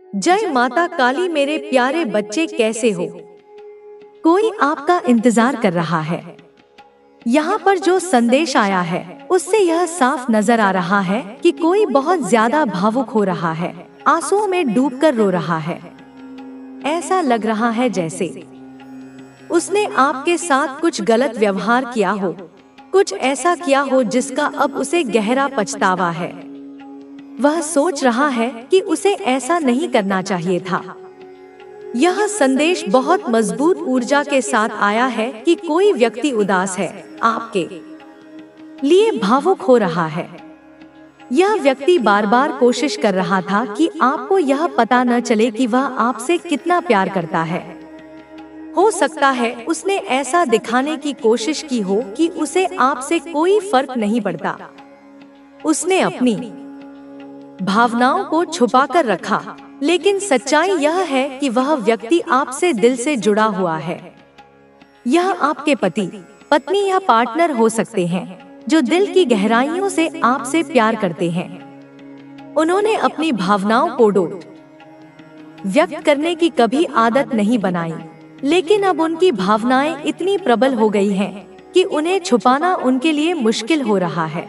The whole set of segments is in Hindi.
जय माता काली मेरे प्यारे बच्चे, कैसे हो? कोई आपका इंतजार कर रहा है। यहाँ पर जो संदेश आया है उससे यह साफ नजर आ रहा है कि कोई बहुत ज्यादा भावुक हो रहा है, आंसुओं में डूबकर रो रहा है। ऐसा लग रहा है जैसे उसने आपके साथ कुछ गलत व्यवहार किया हो, कुछ ऐसा किया हो जिसका अब उसे गहरा पछतावा है। वह सोच रहा है कि उसे ऐसा नहीं करना चाहिए था। यह संदेश बहुत मजबूत ऊर्जा के साथ आया है कि कोई व्यक्ति उदास है, आपके लिए भावुक हो रहा है। यह व्यक्ति बार बार कोशिश कर रहा था कि आपको यह पता न चले कि वह आपसे कितना प्यार करता है। हो सकता है उसने ऐसा दिखाने की कोशिश की हो कि उसे आपसे कोई फर्क नहीं पड़ता। उसने अपनी भावनाओं को छुपाकर रखा, लेकिन सच्चाई यह है कि वह व्यक्ति आपसे दिल से जुड़ा हुआ है। यह आपके पति, पत्नी या पार्टनर हो सकते हैं जो दिल की गहराइयों से आपसे प्यार करते हैं। उन्होंने अपनी भावनाओं को व्यक्त करने की कभी आदत नहीं बनाई, लेकिन अब उनकी भावनाएं इतनी प्रबल हो गई हैं कि उन्हें छुपाना उनके लिए मुश्किल हो रहा है।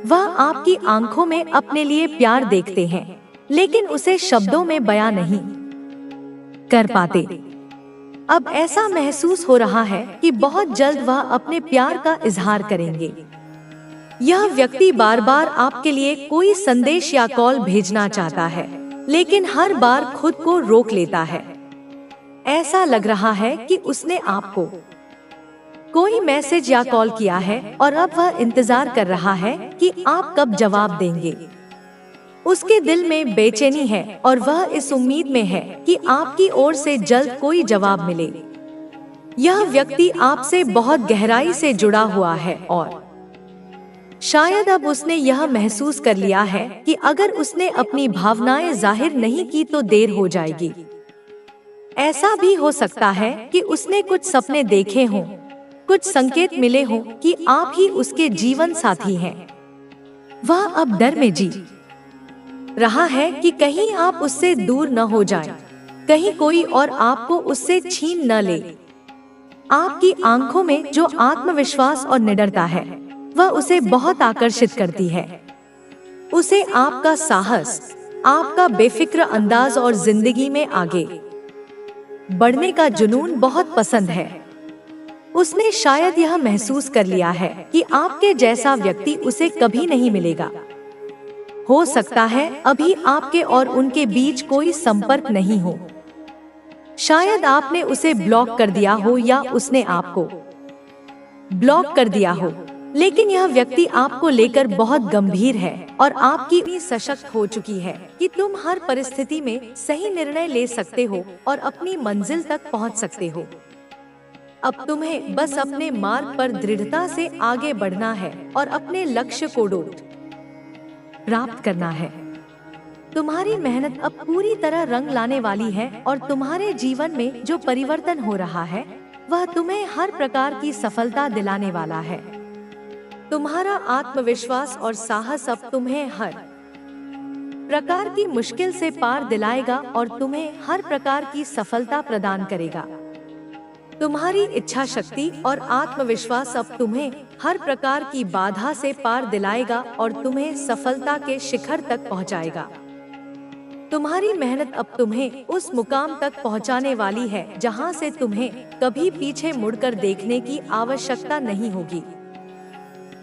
वह आपकी आंखों में अपने लिए प्यार देखते हैं, लेकिन उसे शब्दों में बयां नहीं कर पाते। अब ऐसा महसूस हो रहा है कि बहुत जल्द वह अपने प्यार का इजहार करेंगे। यह व्यक्ति बार बार आपके लिए कोई संदेश या कॉल भेजना चाहता है, लेकिन हर बार खुद को रोक लेता है। ऐसा लग रहा है कि उसने आपको कोई मैसेज या कॉल किया है और अब वह इंतजार कर रहा है कि आप कब जवाब देंगे। उसके दिल में बेचैनी है और वह इस उम्मीद में है कि आपकी ओर से जल्द कोई जवाब मिले। यह व्यक्ति आपसे बहुत गहराई से जुड़ा हुआ है और शायद अब उसने यह महसूस कर लिया है कि अगर उसने अपनी भावनाएं जाहिर नहीं की तो देर हो जाएगी। ऐसा भी हो सकता है कि उसने कुछ सपने देखे हों, कुछ संकेत मिले हों कि आप ही उसके जीवन साथी हैं। वह अब डर में जी रहा है कि कहीं आप उससे दूर न हो जाएं, कहीं कोई और आपको उससे छीन न ले। आपकी आंखों में जो आत्मविश्वास और निडरता है, वह उसे बहुत आकर्षित करती है। उसे आपका साहस, आपका बेफिक्र अंदाज और जिंदगी में आगे बढ़ने का जुनून बहुत पसंद है। उसने शायद यह महसूस कर लिया है कि आपके जैसा व्यक्ति उसे कभी नहीं मिलेगा। हो सकता है अभी आपके और उनके बीच कोई संपर्क नहीं हो। शायद आपने उसे ब्लॉक कर दिया हो या उसने आपको ब्लॉक कर दिया हो, लेकिन यह व्यक्ति आपको लेकर बहुत गंभीर है और आपकी इतनी सशक्त हो चुकी है कि तुम हर परिस्थिति में सही निर्णय ले सकते हो और अपनी मंजिल तक पहुंच सकते हो। अब तुम्हें बस अपने मार्ग पर दृढ़ता से आगे बढ़ना है और अपने लक्ष्य को प्राप्त करना है। तुम्हारी मेहनत अब पूरी तरह रंग लाने वाली है और तुम्हारे जीवन में जो परिवर्तन हो रहा है वह तुम्हें हर प्रकार की सफलता दिलाने वाला है। तुम्हारा आत्मविश्वास और साहस अब तुम्हें हर प्रकार की मुश्किल से पार दिलाएगा और तुम्हें हर प्रकार की सफलता प्रदान करेगा। तुम्हारी इच्छा शक्ति और आत्मविश्वास अब तुम्हें हर प्रकार की बाधा से पार दिलाएगा और तुम्हें सफलता के शिखर तक पहुंचाएगा। तुम्हारी मेहनत अब तुम्हें उस मुकाम तक पहुंचाने वाली है जहां से तुम्हें कभी पीछे मुड़कर देखने की आवश्यकता नहीं होगी।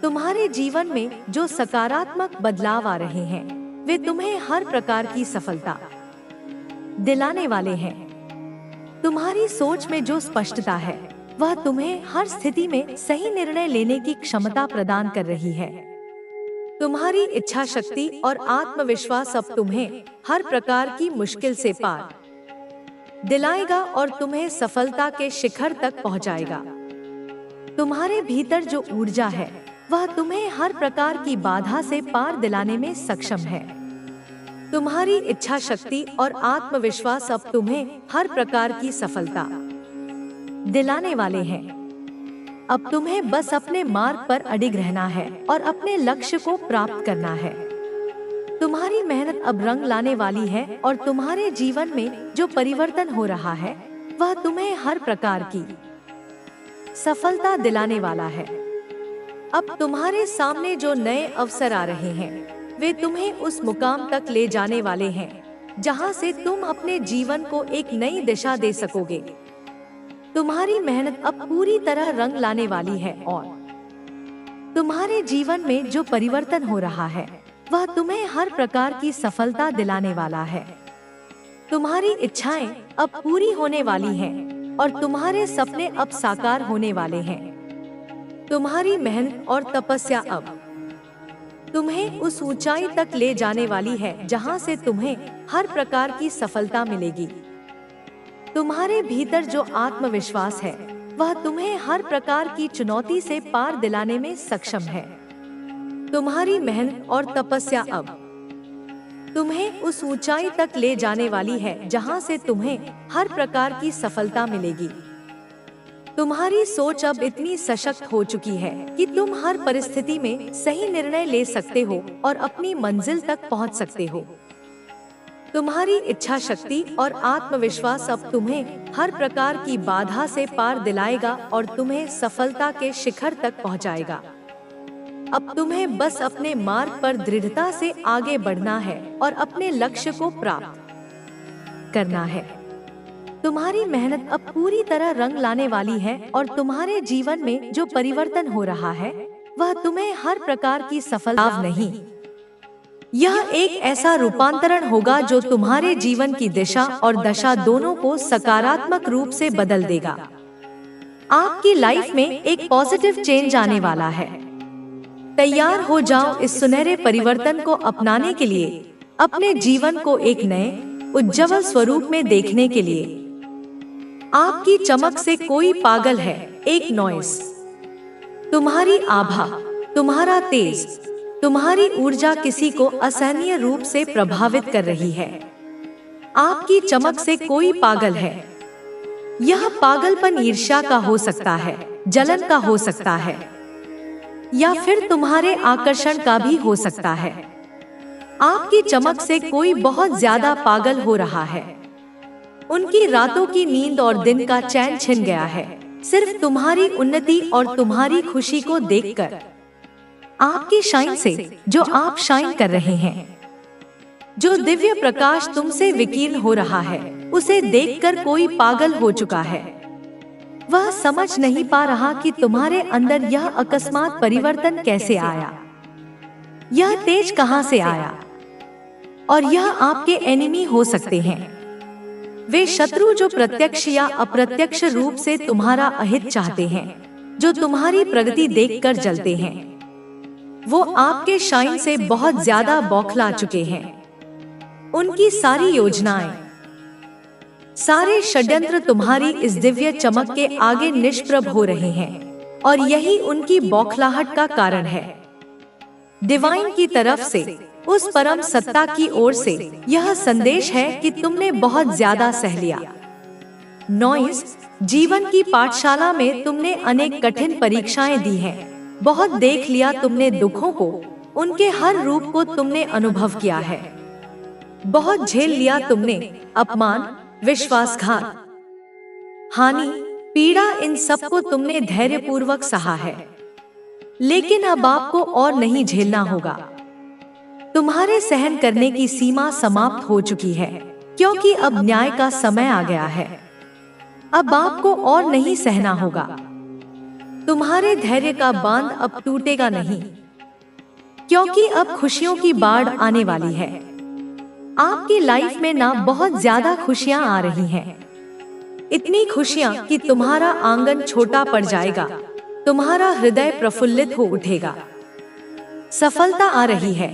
तुम्हारे जीवन में जो सकारात्मक बदलाव आ रहे हैं वे तुम्हें हर प्रकार की सफलता दिलाने वाले हैं। तुम्हारी सोच में जो स्पष्टता है वह तुम्हें हर स्थिति में सही निर्णय लेने की क्षमता प्रदान कर रही है। तुम्हारी इच्छा शक्ति और आत्मविश्वास अब तुम्हें हर प्रकार की मुश्किल से पार दिलाएगा और तुम्हें सफलता के शिखर तक पहुंचाएगा। तुम्हारे भीतर जो ऊर्जा है वह तुम्हें हर प्रकार की बाधा से पार दिलाने में सक्षम है। तुम्हारी इच्छा शक्ति और आत्मविश्वास अब तुम्हें हर प्रकार की सफलता दिलाने वाले हैं। अब तुम्हें बस अपने मार्ग पर अडिग रहना है और अपने लक्ष्य को प्राप्त करना है। तुम्हारी मेहनत अब रंग लाने वाली है और तुम्हारे जीवन में जो परिवर्तन हो रहा है वह तुम्हें हर प्रकार की सफलता दिलाने वाला है। अब तुम्हारे सामने जो नए अवसर आ रहे हैं वे तुम्हें उस मुकाम तक ले जाने वाले हैं जहां से तुम अपने जीवन को एक नई दिशा दे सकोगे। तुम्हारी मेहनत अब पूरी तरह रंग लाने वाली है और तुम्हारे जीवन में जो परिवर्तन हो रहा है वह तुम्हें हर प्रकार की सफलता दिलाने वाला है। तुम्हारी इच्छाएं अब पूरी होने वाली हैं और तुम्हारे सपने अब साकार होने वाले हैं। तुम्हारी मेहनत और तपस्या अब तुम्हें उस ऊंचाई तक ले जाने वाली है जहां से तुम्हें हर प्रकार की सफलता मिलेगी। तुम्हारे भीतर जो आत्मविश्वास है वह तुम्हें हर प्रकार की चुनौती से पार दिलाने में सक्षम है। तुम्हारी मेहनत और तपस्या अब तुम्हें उस ऊंचाई तक ले जाने वाली है जहां से तुम्हें हर प्रकार की सफलता मिलेगी। तुम्हारी सोच अब इतनी सशक्त हो चुकी है कि तुम हर परिस्थिति में सही निर्णय ले सकते हो और अपनी मंजिल तक पहुंच सकते हो। तुम्हारी इच्छा शक्ति और आत्मविश्वास अब तुम्हें हर प्रकार की बाधा से पार दिलाएगा और तुम्हें सफलता के शिखर तक पहुंचाएगा। अब तुम्हें बस अपने मार्ग पर दृढ़ता से आगे बढ़ना है और अपने लक्ष्य को प्राप्त करना है। तुम्हारी मेहनत अब पूरी तरह रंग लाने वाली है और तुम्हारे जीवन में जो परिवर्तन हो रहा है वह तुम्हें हर प्रकार की सफलता नहीं, यह एक ऐसा रूपांतरण होगा जो तुम्हारे जीवन की दिशा और दशा दोनों को सकारात्मक रूप से बदल देगा। आपकी लाइफ में एक पॉजिटिव चेंज आने वाला है। तैयार हो जाओ इस सुनहरे परिवर्तन को अपनाने के लिए, अपने जीवन को एक नए उज्जवल स्वरूप में देखने के लिए। आपकी चमक से कोई पागल है, एक नॉइस। तुम्हारी आभा, तुम्हारा तेज, तुम्हारी ऊर्जा किसी को असहनीय रूप से प्रभावित कर रही है। आपकी चमक से कोई पागल है। यह पागलपन ईर्ष्या का हो सकता है, जलन का हो सकता है या फिर तुम्हारे आकर्षण का भी हो सकता है। आपकी चमक से कोई बहुत ज्यादा पागल हो रहा है। उनकी रातों की नींद और दिन का चैन छिन गया है सिर्फ तुम्हारी उन्नति और तुम्हारी खुशी को देखकर। आपकी शाइन से, जो आप शाइन कर रहे हैं, जो दिव्य प्रकाश तुमसे विकीर्ण हो रहा है, उसे देखकर कोई पागल हो चुका है। वह समझ नहीं पा रहा कि तुम्हारे अंदर यह अकस्मात परिवर्तन कैसे आया, यह तेज कहां से आया। और यह आपके एनिमी हो सकते हैं, वे शत्रु जो प्रत्यक्ष या अप्रत्यक्ष रूप से तुम्हारा अहित चाहते हैं, जो तुम्हारी प्रगति देखकर जलते हैं। वो आपके शाइन से बहुत ज्यादा बौखला चुके हैं। उनकी सारी योजनाएं, सारे षड्यंत्र तुम्हारी इस दिव्य चमक के आगे निष्प्रभ हो रहे हैं और यही उनकी बौखलाहट का कारण है। डिवाइन की तरफ से, उस परम सत्ता की ओर से यह संदेश है कि तुमने बहुत ज्यादा सह लिया। नॉइस, जीवन की पाठशाला में तुमने अनेक कठिन परीक्षाएं दी हैं। बहुत देख लिया तुमने दुखों को, उनके हर रूप को तुमने अनुभव किया है। बहुत झेल लिया तुमने अपमान, विश्वासघात, हानि, पीड़ा, इन सब को तुमने धैर्यपूर्वक सहा है। लेकिन अब आपको और नहीं झेलना होगा। तुम्हारे सहन करने की सीमा समाप्त हो चुकी है, क्योंकि अब न्याय का समय आ गया है। अब आपको और नहीं सहना होगा। तुम्हारे धैर्य का बांध अब टूटेगा नहीं, क्योंकि अब खुशियों की बाढ़ आने वाली है। आपकी लाइफ में ना बहुत ज्यादा खुशियां आ रही हैं, इतनी खुशियां कि तुम्हारा आंगन छोटा पड़ जाएगा, तुम्हारा हृदय प्रफुल्लित हो उठेगा। सफलता आ रही है,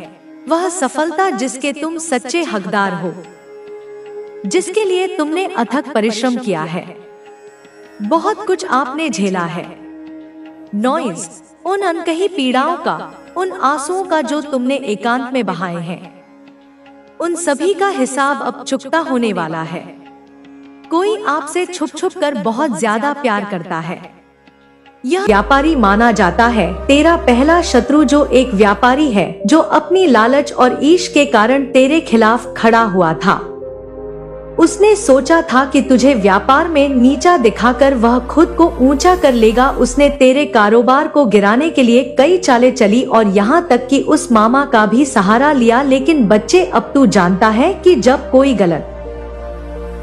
वह सफलता जिसके तुम सच्चे हकदार हो, जिसके लिए तुमने अथक परिश्रम किया है। बहुत कुछ आपने झेला है। नॉइज, उन अनकही पीड़ाओं का, उन आंसुओं का जो तुमने एकांत में बहाए हैं, उन सभी का हिसाब अब चुकता होने वाला है। कोई आपसे छुप छुप कर बहुत ज्यादा प्यार करता है, यह व्यापारी माना जाता है तेरा पहला शत्रु, जो एक व्यापारी है जो अपनी लालच और ईर्ष्या के कारण तेरे खिलाफ खड़ा हुआ था। उसने सोचा था कि तुझे व्यापार में नीचा दिखाकर वह खुद को ऊंचा कर लेगा। उसने तेरे कारोबार को गिराने के लिए कई चालें चली और यहाँ तक कि उस मामा का भी सहारा लिया। लेकिन बच्चे, अब तू जानता है कि जब कोई गलत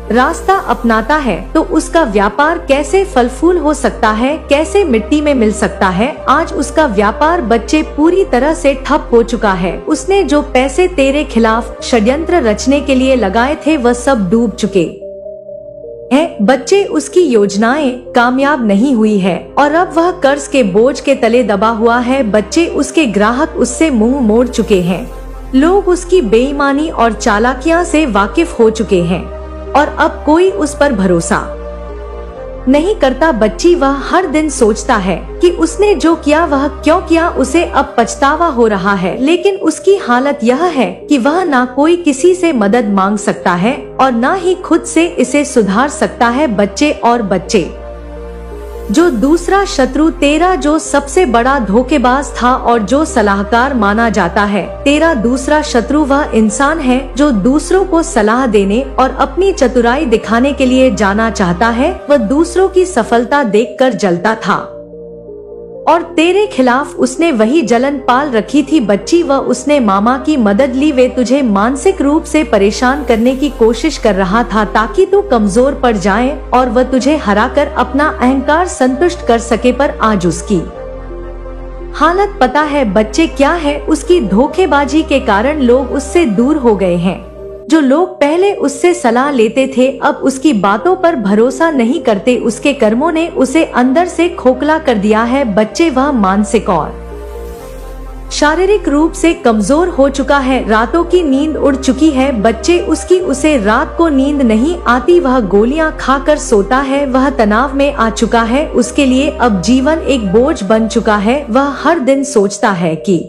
रास्ता अपनाता है तो उसका व्यापार कैसे फल फूल हो सकता है, कैसे मिट्टी में मिल सकता है। आज उसका व्यापार बच्चे पूरी तरह से ठप हो चुका है। उसने जो पैसे तेरे खिलाफ षड्यंत्र रचने के लिए लगाए थे वह सब डूब चुके हैं। बच्चे, उसकी योजनाएं कामयाब नहीं हुई है और अब वह कर्ज के बोझ के तले दबा हुआ है। बच्चे, उसके ग्राहक उससे मुंह मोड़ चुके हैं। लोग उसकी बेईमानी और चालाकियां से वाकिफ हो चुके हैं और अब कोई उस पर भरोसा नहीं करता। बच्ची, वह हर दिन सोचता है कि उसने जो किया वह क्यों किया। उसे अब पछतावा हो रहा है, लेकिन उसकी हालत यह है कि वह ना कोई किसी से मदद मांग सकता है और ना ही खुद से इसे सुधार सकता है। बच्चे और बच्चे, जो दूसरा शत्रु तेरा जो सबसे बड़ा धोखेबाज था और जो सलाहकार माना जाता है, तेरा दूसरा शत्रु वह इंसान है जो दूसरों को सलाह देने और अपनी चतुराई दिखाने के लिए जाना चाहता है। वह दूसरों की सफलता देखकर जलता था और तेरे खिलाफ उसने वही जलन पाल रखी थी। बच्ची, वह उसने मामा की मदद ली। वे तुझे मानसिक रूप से परेशान करने की कोशिश कर रहा था ताकि तू कमजोर पड़ जाए और वह तुझे हराकर अपना अहंकार संतुष्ट कर सके। पर आज उसकी हालत पता है बच्चे क्या है? उसकी धोखेबाजी के कारण लोग उससे दूर हो गए हैं। जो लोग पहले उससे सलाह लेते थे अब उसकी बातों पर भरोसा नहीं करते। उसके कर्मों ने उसे अंदर से खोखला कर दिया है। बच्चे, वह मानसिक और शारीरिक रूप से कमजोर हो चुका है। रातों की नींद उड़ चुकी है। बच्चे, उसे रात को नींद नहीं आती। वह गोलियां खाकर सोता है। वह तनाव में आ चुका है। उसके लिए अब जीवन एक बोझ बन चुका है। वह हर दिन सोचता है कि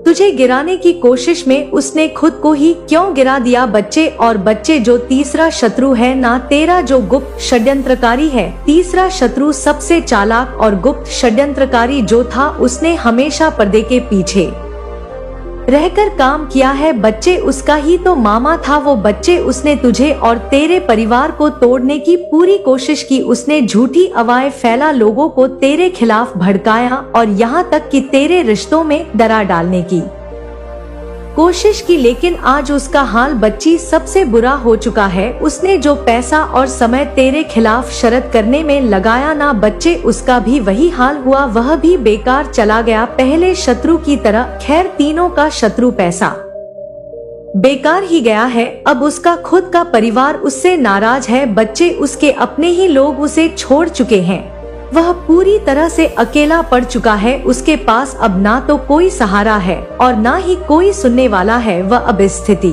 तुझे गिराने की कोशिश में उसने खुद को ही क्यों गिरा दिया। बच्चे और बच्चे, जो तीसरा शत्रु है ना तेरा, जो गुप्त षड्यंत्रकारी है। तीसरा शत्रु सबसे चालाक और गुप्त षड्यंत्रकारी जो था, उसने हमेशा पर्दे के पीछे रहकर काम किया है। बच्चे, उसका ही तो मामा था वो। बच्चे, उसने तुझे और तेरे परिवार को तोड़ने की पूरी कोशिश की। उसने झूठी अफवाहें फैला, लोगों को तेरे खिलाफ भड़काया और यहाँ तक कि तेरे रिश्तों में दरार डालने की कोशिश की। लेकिन आज उसका हाल बच्ची सबसे बुरा हो चुका है। उसने जो पैसा और समय तेरे खिलाफ शरारत करने में लगाया ना बच्चे, उसका भी वही हाल हुआ। वह भी बेकार चला गया पहले शत्रु की तरह। खैर, तीनों का शत्रु पैसा बेकार ही गया है। अब उसका खुद का परिवार उससे नाराज है। बच्चे, उसके अपने ही लोग उसे छोड़ चुके हैं। वह पूरी तरह से अकेला पड़ चुका है। उसके पास अब ना तो कोई सहारा है और ना ही कोई सुनने वाला है। वह अब इस स्थिति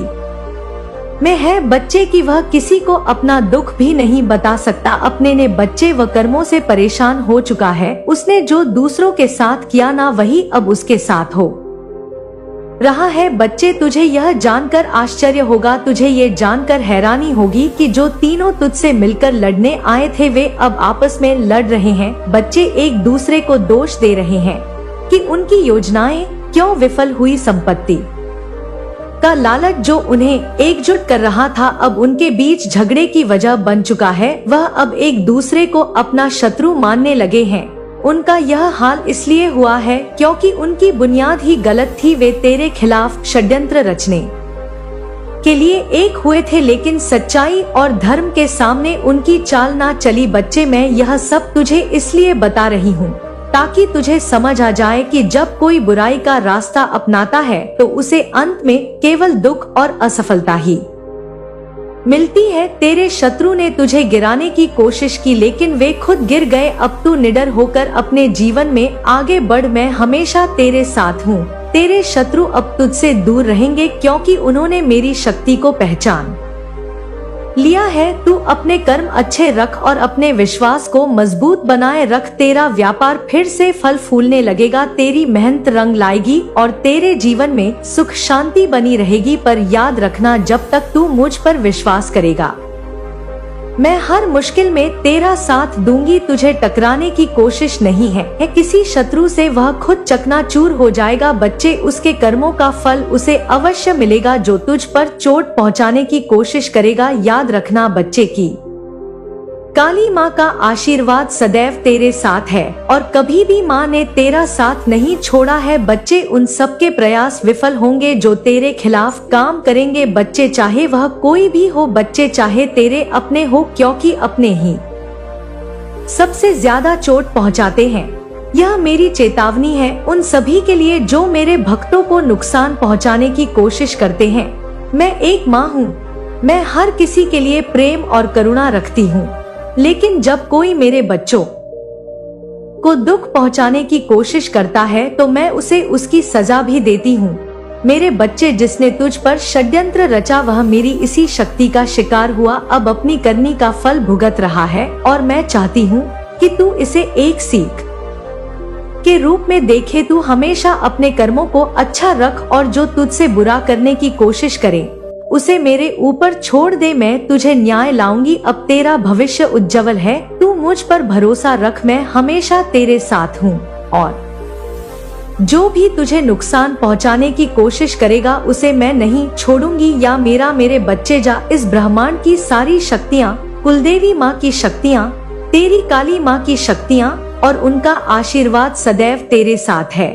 में है बच्चे की वह किसी को अपना दुख भी नहीं बता सकता। अपने ने बच्चे व कर्मों से परेशान हो चुका है। उसने जो दूसरों के साथ किया ना वही अब उसके साथ हो रहा है। बच्चे, तुझे यह जानकर आश्चर्य होगा, तुझे ये जानकर हैरानी होगी कि जो तीनों तुझसे मिलकर लड़ने आए थे वे अब आपस में लड़ रहे हैं। बच्चे एक दूसरे को दोष दे रहे हैं कि उनकी योजनाएं क्यों विफल हुई। संपत्ति का लालच जो उन्हें एकजुट कर रहा था अब उनके बीच झगड़े की वजह बन चुका है। वह अब एक दूसरे को अपना शत्रु मानने लगे हैं। उनका यह हाल इसलिए हुआ है क्योंकि उनकी बुनियाद ही गलत थी। वे तेरे खिलाफ षड्यंत्र रचने के लिए एक हुए थे, लेकिन सच्चाई और धर्म के सामने उनकी चाल ना चली। बच्चे, मैं यह सब तुझे इसलिए बता रही हूँ ताकि तुझे समझ आ जाए कि जब कोई बुराई का रास्ता अपनाता है तो उसे अंत में केवल दुख और असफलता ही मिलती है। तेरे शत्रु ने तुझे गिराने की कोशिश की लेकिन वे खुद गिर गए। अब तू निडर होकर अपने जीवन में आगे बढ़। मैं हमेशा तेरे साथ हूँ। तेरे शत्रु अब तुझसे दूर रहेंगे क्योंकि उन्होंने मेरी शक्ति को पहचान लिया है। तू अपने कर्म अच्छे रख और अपने विश्वास को मजबूत बनाए रख। तेरा व्यापार फिर से फल फूलने लगेगा। तेरी मेहनत रंग लाएगी और तेरे जीवन में सुख शांति बनी रहेगी। पर याद रखना, जब तक तू मुझ पर विश्वास करेगा मैं हर मुश्किल में तेरा साथ दूंगी, तुझे टकराने की कोशिश नहीं है किसी शत्रु से, वह खुद चकनाचूर हो जाएगा बच्चे, उसके कर्मों का फल उसे अवश्य मिलेगा जो तुझ पर चोट पहुंचाने की कोशिश करेगा। याद रखना बच्चे की काली माँ का आशीर्वाद सदैव तेरे साथ है और कभी भी माँ ने तेरा साथ नहीं छोड़ा है बच्चे। उन सब के प्रयास विफल होंगे जो तेरे खिलाफ काम करेंगे बच्चे, चाहे वह कोई भी हो बच्चे, चाहे तेरे अपने हो, क्योंकि अपने ही सबसे ज्यादा चोट पहुँचाते हैं। यह मेरी चेतावनी है उन सभी के लिए जो मेरे भक्तों को नुकसान पहुँचाने की कोशिश करते हैं। मैं एक माँ हूँ, मैं हर किसी के लिए प्रेम और करुणा रखती हूँ, लेकिन जब कोई मेरे बच्चों को दुख पहुंचाने की कोशिश करता है तो मैं उसे उसकी सजा भी देती हूँ। मेरे बच्चे, जिसने तुझ पर षड्यंत्र रचा वह मेरी इसी शक्ति का शिकार हुआ, अब अपनी करनी का फल भुगत रहा है और मैं चाहती हूँ कि तू इसे एक सीख के रूप में देखे। तू हमेशा अपने कर्मों को अच्छा रख और जो तुझसे बुरा करने की कोशिश करे उसे मेरे ऊपर छोड़ दे, मैं तुझे न्याय लाऊंगी। अब तेरा भविष्य उज्जवल है, तू मुझ पर भरोसा रख, मैं हमेशा तेरे साथ हूँ और जो भी तुझे नुकसान पहुँचाने की कोशिश करेगा उसे मैं नहीं छोड़ूंगी। या मेरे बच्चे जा, इस ब्रह्मांड की सारी शक्तियाँ, कुलदेवी माँ की शक्तियाँ, तेरी काली माँ की शक्तियाँ और उनका आशीर्वाद सदैव तेरे साथ है।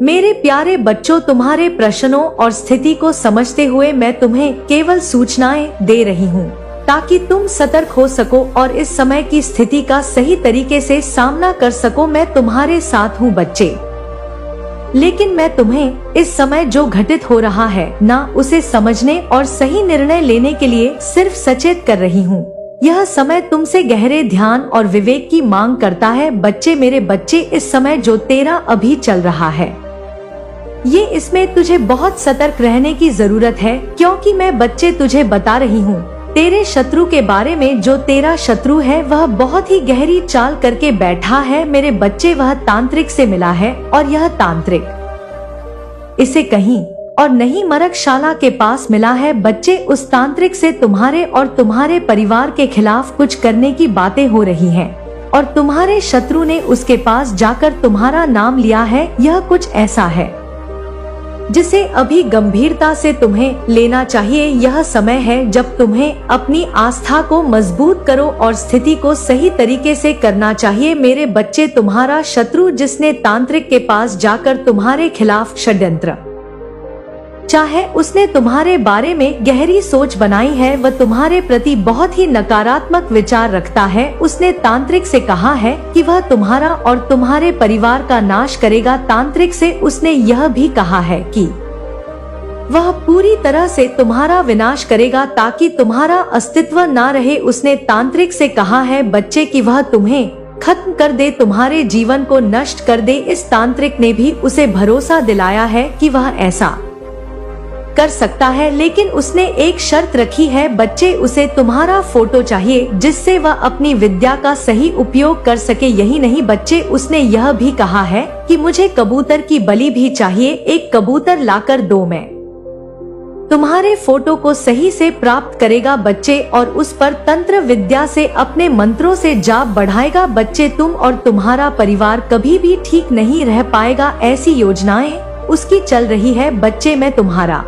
मेरे प्यारे बच्चों, तुम्हारे प्रश्नों और स्थिति को समझते हुए मैं तुम्हें केवल सूचनाएं दे रही हूँ ताकि तुम सतर्क हो सको और इस समय की स्थिति का सही तरीके से सामना कर सको। मैं तुम्हारे साथ हूँ बच्चे, लेकिन मैं तुम्हें इस समय जो घटित हो रहा है ना उसे समझने और सही निर्णय लेने के लिए सिर्फ सचेत कर रही हूँ। यह समय तुमसे गहरे ध्यान और विवेक की मांग करता है बच्चे। मेरे बच्चे, इस समय जो तेरा अभी चल रहा है इसमें तुझे बहुत सतर्क रहने की जरूरत है, क्योंकि मैं बच्चे तुझे बता रही हूँ तेरे शत्रु के बारे में। जो तेरा शत्रु है वह बहुत ही गहरी चाल करके बैठा है मेरे बच्चे, वह तांत्रिक से मिला है और यह तांत्रिक इसे कहीं और नहीं मरकशाला के पास मिला है बच्चे। उस तांत्रिक से तुम्हारे और तुम्हारे परिवार के खिलाफ कुछ करने की बातें हो रही हैं और तुम्हारे शत्रु ने उसके पास जाकर तुम्हारा नाम लिया है। यह कुछ ऐसा है जिसे अभी गंभीरता से तुम्हें लेना चाहिए। यह समय है जब तुम्हें अपनी आस्था को मजबूत करो और स्थिति को सही तरीके से करना चाहिए मेरे बच्चे। तुम्हारा शत्रु जिसने तांत्रिक के पास जाकर तुम्हारे खिलाफ षड्यंत्र चाहे उसने तुम्हारे बारे में गहरी सोच बनाई है, वह तुम्हारे प्रति बहुत ही नकारात्मक विचार रखता है। उसने तांत्रिक से कहा है कि वह तुम्हारा और तुम्हारे परिवार का नाश करेगा। तांत्रिक से उसने यह भी कहा है कि वह पूरी तरह से तुम्हारा विनाश करेगा ताकि तुम्हारा अस्तित्व ना रहे। उसने तांत्रिक से कहा है बच्चे कि वह तुम्हें खत्म कर दे, तुम्हारे जीवन को नष्ट कर दे। इस तांत्रिक ने भी उसे भरोसा दिलाया है कि वह ऐसा कर सकता है, लेकिन उसने एक शर्त रखी है बच्चे, उसे तुम्हारा फोटो चाहिए जिससे वह अपनी विद्या का सही उपयोग कर सके। यही नहीं बच्चे, उसने यह भी कहा है कि मुझे कबूतर की बलि भी चाहिए, एक कबूतर लाकर दो, मैं तुम्हारे फोटो को सही से प्राप्त करेगा बच्चे और उस पर तंत्र विद्या से अपने मंत्रों से जाप बढ़ाएगा बच्चे। तुम और तुम्हारा परिवार कभी भी ठीक नहीं रह पाएगा, ऐसी योजनाएं उसकी चल रही है बच्चे। मैं तुम्हारा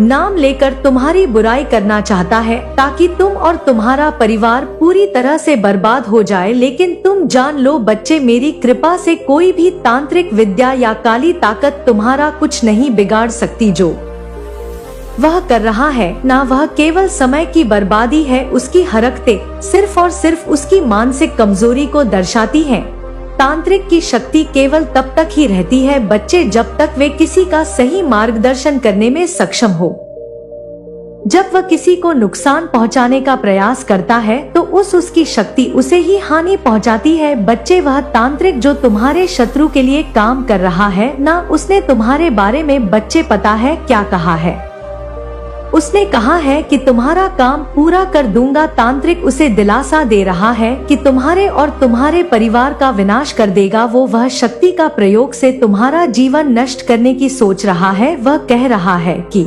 नाम लेकर तुम्हारी बुराई करना चाहता है ताकि तुम और तुम्हारा परिवार पूरी तरह से बर्बाद हो जाए, लेकिन तुम जान लो बच्चे, मेरी कृपा से कोई भी तांत्रिक विद्या या काली ताकत तुम्हारा कुछ नहीं बिगाड़ सकती। जो वह कर रहा है ना, वह केवल समय की बर्बादी है। उसकी हरकतें सिर्फ और सिर्फ उसकी मानसिक कमजोरी को दर्शाती हैं। तांत्रिक की शक्ति केवल तब तक ही रहती है बच्चे जब तक वे किसी का सही मार्गदर्शन करने में सक्षम हो। जब वह किसी को नुकसान पहुंचाने का प्रयास करता है तो उसकी शक्ति उसे ही हानि पहुंचाती है बच्चे। वह तांत्रिक जो तुम्हारे शत्रु के लिए काम कर रहा है ना, उसने तुम्हारे बारे में बच्चे पता है क्या कहा है? उसने कहा है कि तुम्हारा काम पूरा कर दूंगा। तांत्रिक उसे दिलासा दे रहा है कि तुम्हारे और तुम्हारे परिवार का विनाश कर देगा। वह शक्ति का प्रयोग से तुम्हारा जीवन नष्ट करने की सोच रहा है। वह कह रहा है कि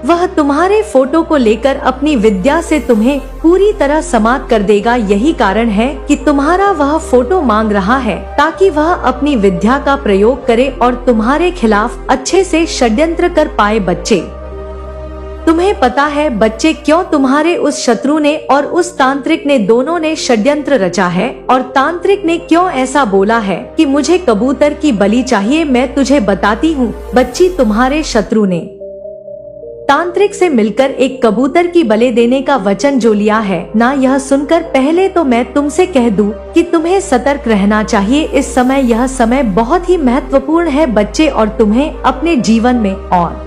वह तुम्हारे फोटो को लेकर अपनी विद्या से तुम्हें पूरी तरह समाप्त कर देगा। यही कारण है कि तुम्हारा वह फोटो मांग रहा है ताकि वह अपनी विद्या का प्रयोग करे और तुम्हारे खिलाफ अच्छे से षड्यंत्र कर पाए। बच्चे, तुम्हें पता है बच्चे क्यों तुम्हारे उस शत्रु ने और उस तांत्रिक ने दोनों ने षड्यंत्र रचा है, और तांत्रिक ने क्यों ऐसा बोला है कि मुझे कबूतर की बलि चाहिए। मैं तुझे बताती हूँ बच्ची, तुम्हारे शत्रु ने तांत्रिक से मिलकर एक कबूतर की बलि देने का वचन जो लिया है ना, यह सुनकर पहले तो मैं तुमसे कह दूं कि तुम्हें सतर्क रहना चाहिए। इस समय यह समय बहुत ही महत्वपूर्ण है बच्चे, और तुम्हें अपने जीवन में और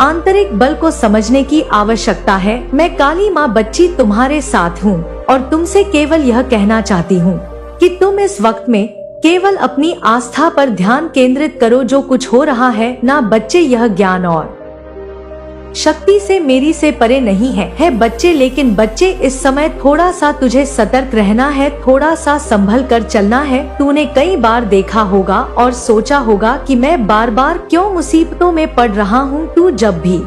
आंतरिक बल को समझने की आवश्यकता है। मैं काली माँ बच्ची तुम्हारे साथ हूँ और तुमसे केवल यह कहना चाहती हूँ कि तुम इस वक्त में केवल अपनी आस्था पर ध्यान केंद्रित करो। जो कुछ हो रहा है ना बच्चे, यह ज्ञान और शक्ति से मेरी से परे नहीं है बच्चे। लेकिन बच्चे, इस समय थोड़ा सा तुझे सतर्क रहना है, थोड़ा सा संभल कर चलना है। तूने कई बार देखा होगा और सोचा होगा कि मैं बार बार क्यों मुसीबतों में पड़ रहा हूँ। तू जब भी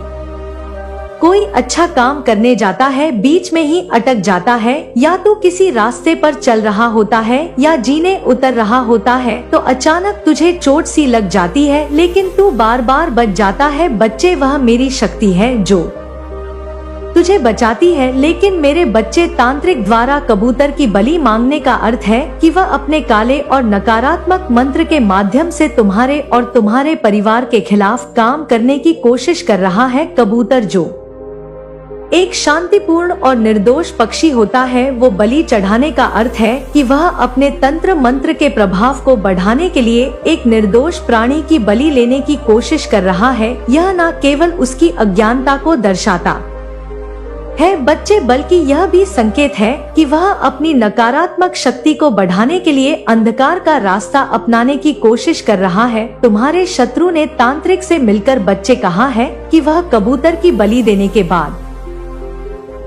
कोई अच्छा काम करने जाता है बीच में ही अटक जाता है, या तू किसी रास्ते पर चल रहा होता है या जीने उतर रहा होता है तो अचानक तुझे चोट सी लग जाती है, लेकिन तू बार बार बच जाता है। बच्चे, वह मेरी शक्ति है जो तुझे बचाती है। लेकिन मेरे बच्चे, तांत्रिक द्वारा कबूतर की बलि मांगने का अर्थ है कि वह अपने काले और नकारात्मक मंत्र के माध्यम से तुम्हारे और तुम्हारे परिवार के खिलाफ काम करने की कोशिश कर रहा है। कबूतर जो एक शांतिपूर्ण और निर्दोष पक्षी होता है, वो बलि चढ़ाने का अर्थ है कि वह अपने तंत्र मंत्र के प्रभाव को बढ़ाने के लिए एक निर्दोष प्राणी की बलि लेने की कोशिश कर रहा है। यह न केवल उसकी अज्ञानता को दर्शाता है बच्चे, बल्कि यह भी संकेत है कि वह अपनी नकारात्मक शक्ति को बढ़ाने के लिए अंधकार का रास्ता अपनाने की कोशिश कर रहा है। तुम्हारे शत्रु ने तांत्रिक से मिलकर बच्चे कहा है कि वह कबूतर की बलि देने के बाद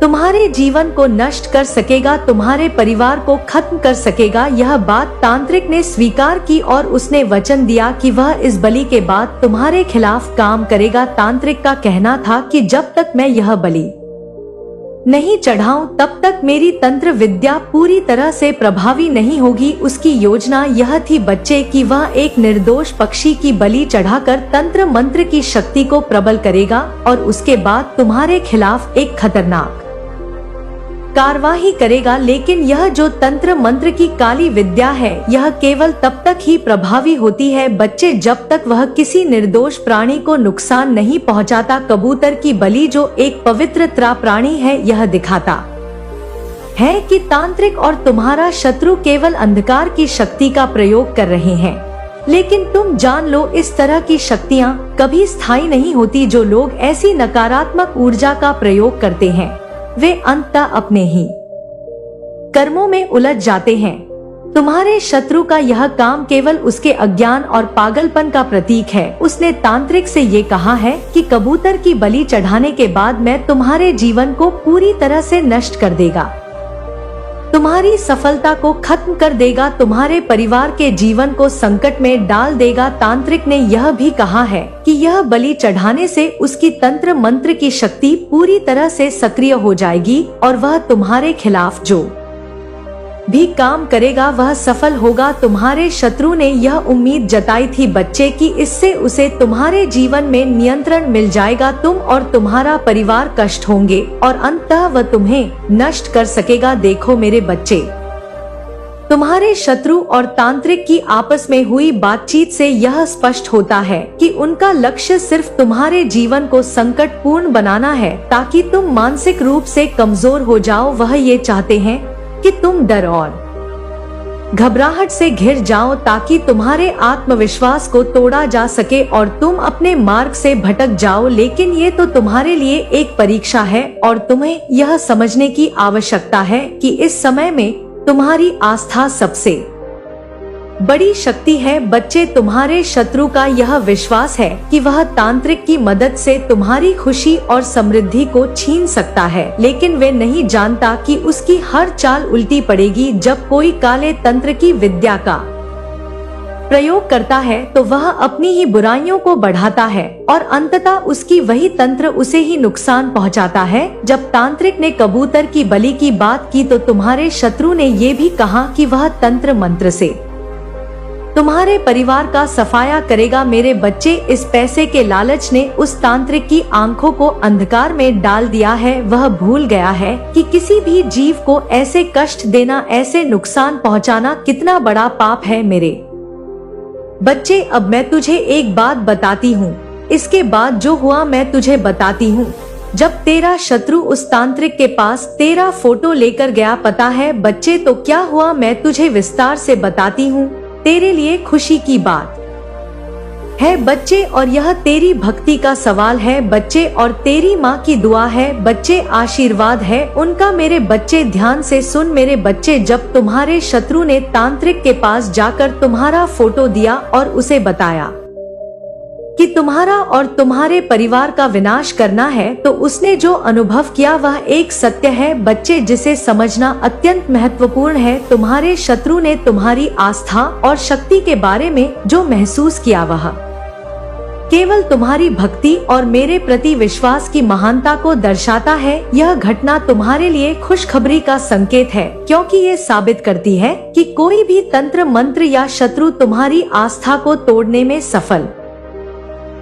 तुम्हारे जीवन को नष्ट कर सकेगा, तुम्हारे परिवार को खत्म कर सकेगा। यह बात तांत्रिक ने स्वीकार की और उसने वचन दिया कि वह इस बलि के बाद तुम्हारे खिलाफ काम करेगा। तांत्रिक का कहना था कि जब तक मैं यह बलि नहीं चढ़ाऊं तब तक मेरी तंत्र विद्या पूरी तरह से प्रभावी नहीं होगी। उसकी योजना यह थी बच्चे कि वह एक निर्दोष पक्षी की बलि चढ़ाकर तंत्र मंत्र की शक्ति को प्रबल करेगा और उसके बाद तुम्हारे खिलाफ एक खतरनाक कार्यवाही करेगा। लेकिन यह जो तंत्र मंत्र की काली विद्या है, यह केवल तब तक ही प्रभावी होती है बच्चे जब तक वह किसी निर्दोष प्राणी को नुकसान नहीं पहुंचाता। कबूतर की बलि जो एक पवित्र प्राणी है, यह दिखाता है कि तांत्रिक और तुम्हारा शत्रु केवल अंधकार की शक्ति का प्रयोग कर रहे हैं। लेकिन तुम जान लो, इस तरह की शक्तियाँ कभी स्थायी नहीं होती। जो लोग ऐसी नकारात्मक ऊर्जा का प्रयोग करते हैं वे अंततः अपने ही कर्मों में उलझ जाते हैं। तुम्हारे शत्रु का यह काम केवल उसके अज्ञान और पागलपन का प्रतीक है। उसने तांत्रिक से ये कहा है कि कबूतर की बलि चढ़ाने के बाद मैं तुम्हारे जीवन को पूरी तरह से नष्ट कर देगा, तुम्हारी सफलता को खत्म कर देगा, तुम्हारे परिवार के जीवन को संकट में डाल देगा। तांत्रिक ने यह भी कहा है कि यह बलि चढ़ाने से उसकी तंत्र मंत्र की शक्ति पूरी तरह से सक्रिय हो जाएगी और वह तुम्हारे खिलाफ जो भी काम करेगा वह सफल होगा। तुम्हारे शत्रु ने यह उम्मीद जताई थी बच्चे कि इससे उसे तुम्हारे जीवन में नियंत्रण मिल जाएगा, तुम और तुम्हारा परिवार कष्ट होंगे और अंततः वह तुम्हें नष्ट कर सकेगा। देखो मेरे बच्चे, तुम्हारे शत्रु और तांत्रिक की आपस में हुई बातचीत से यह स्पष्ट होता है कि उनका लक्ष्य सिर्फ तुम्हारे जीवन को संकटपूर्ण बनाना है ताकि तुम मानसिक रूप से कमजोर हो जाओ। वह ये चाहते हैं कि तुम डर और घबराहट से घिर जाओ ताकि तुम्हारे आत्मविश्वास को तोड़ा जा सके और तुम अपने मार्ग से भटक जाओ। लेकिन ये तो तुम्हारे लिए एक परीक्षा है और तुम्हें यह समझने की आवश्यकता है कि इस समय में तुम्हारी आस्था सबसे बड़ी शक्ति है। बच्चे, तुम्हारे शत्रु का यह विश्वास है कि वह तांत्रिक की मदद से तुम्हारी खुशी और समृद्धि को छीन सकता है, लेकिन वे नहीं जानता कि उसकी हर चाल उल्टी पड़ेगी जब कोई काले तंत्र की विद्या का प्रयोग करता है तो वह अपनी ही बुराइयों को बढ़ाता है और अंततः उसकी वही तंत्र उसे ही नुकसान पहुंचाता है। जब तांत्रिक ने कबूतर की बलि की बात की तो तुम्हारे शत्रु ने ये भी कहा कि वह तंत्र मंत्र से तुम्हारे परिवार का सफाया करेगा। मेरे बच्चे, इस पैसे के लालच ने उस तांत्रिक की आंखों को अंधकार में डाल दिया है। वह भूल गया है कि किसी भी जीव को ऐसे कष्ट देना, ऐसे नुकसान पहुंचाना कितना बड़ा पाप है। मेरे बच्चे, अब मैं तुझे एक बात बताती हूँ, इसके बाद जो हुआ मैं तुझे बताती हूँ। जब तेरा शत्रु उस तांत्रिक के पास तेरा फोटो लेकर गया, पता है बच्चे तो क्या हुआ, मैं तुझे विस्तार से बताती हूँ। तेरे लिए खुशी की बात है बच्चे, और यह तेरी भक्ति का सवाल है बच्चे, और तेरी माँ की दुआ है बच्चे, आशीर्वाद है उनका। मेरे बच्चे ध्यान से सुन मेरे बच्चे, जब तुम्हारे शत्रु ने तांत्रिक के पास जाकर तुम्हारा फोटो दिया और उसे बताया कि तुम्हारा और तुम्हारे परिवार का विनाश करना है, तो उसने जो अनुभव किया वह एक सत्य है बच्चे, जिसे समझना अत्यंत महत्वपूर्ण है। तुम्हारे शत्रु ने तुम्हारी आस्था और शक्ति के बारे में जो महसूस किया वह केवल तुम्हारी भक्ति और मेरे प्रति विश्वास की महानता को दर्शाता है। यह घटना तुम्हारे लिए खुशखबरी का संकेत है, क्योंकि ये साबित करती है कि कोई भी तंत्र मंत्र या शत्रु तुम्हारी आस्था को तोड़ने में सफल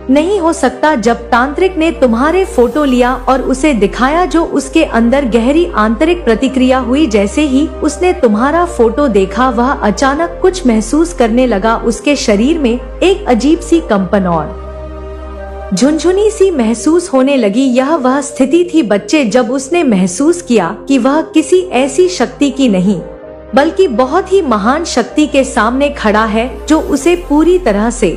नहीं हो सकता। जब तांत्रिक ने तुम्हारे फोटो लिया और उसे दिखाया, जो उसके अंदर गहरी आंतरिक प्रतिक्रिया हुई। जैसे ही उसने तुम्हारा फोटो देखा, वह अचानक कुछ महसूस करने लगा। उसके शरीर में एक अजीब सी कंपन और झुनझुनी सी महसूस होने लगी। यह वह स्थिति थी बच्चे जब उसने महसूस किया कि वह किसी ऐसी शक्ति की नहीं, बल्कि बहुत ही महान शक्ति के सामने खड़ा है, जो उसे पूरी तरह से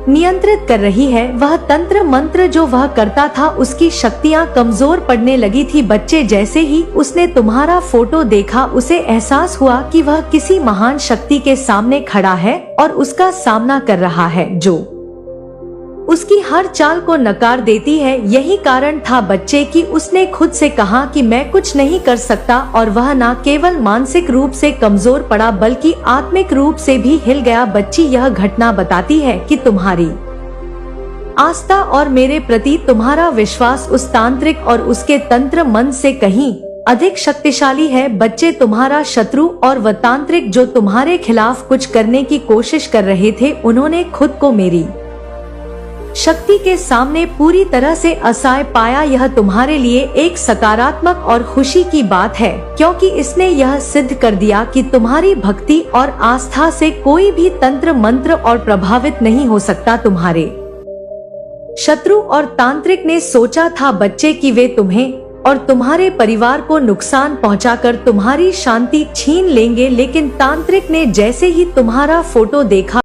नियंत्रित कर रही है। वह तंत्र मंत्र जो वह करता था, उसकी शक्तियां कमजोर पड़ने लगी थी बच्चे। जैसे ही उसने तुम्हारा फोटो देखा, उसे एहसास हुआ कि वह किसी महान शक्ति के सामने खड़ा है और उसका सामना कर रहा है, जो उसकी हर चाल को नकार देती है। यही कारण था बच्चे कि उसने खुद से कहा कि मैं कुछ नहीं कर सकता, और वह न केवल मानसिक रूप से कमजोर पड़ा बल्कि आत्मिक रूप से भी हिल गया। बच्ची, यह घटना बताती है कि तुम्हारी आस्था और मेरे प्रति तुम्हारा विश्वास उस तांत्रिक और उसके तंत्र मंत्र से कहीं अधिक शक्तिशाली है बच्चे। तुम्हारा शत्रु और वह तांत्रिक जो तुम्हारे खिलाफ कुछ करने की कोशिश कर रहे थे, उन्होंने खुद को मेरी शक्ति के सामने पूरी तरह से असहाय पाया। यह तुम्हारे लिए एक सकारात्मक और खुशी की बात है, क्योंकि इसने यह सिद्ध कर दिया कि तुम्हारी भक्ति और आस्था से कोई भी तंत्र मंत्र और प्रभावित नहीं हो सकता। तुम्हारे शत्रु और तांत्रिक ने सोचा था बच्चे कि वे तुम्हें और तुम्हारे परिवार को नुकसान पहुंचाकर तुम्हारी शांति छीन लेंगे, लेकिन तांत्रिक ने जैसे ही तुम्हारा फोटो देखा,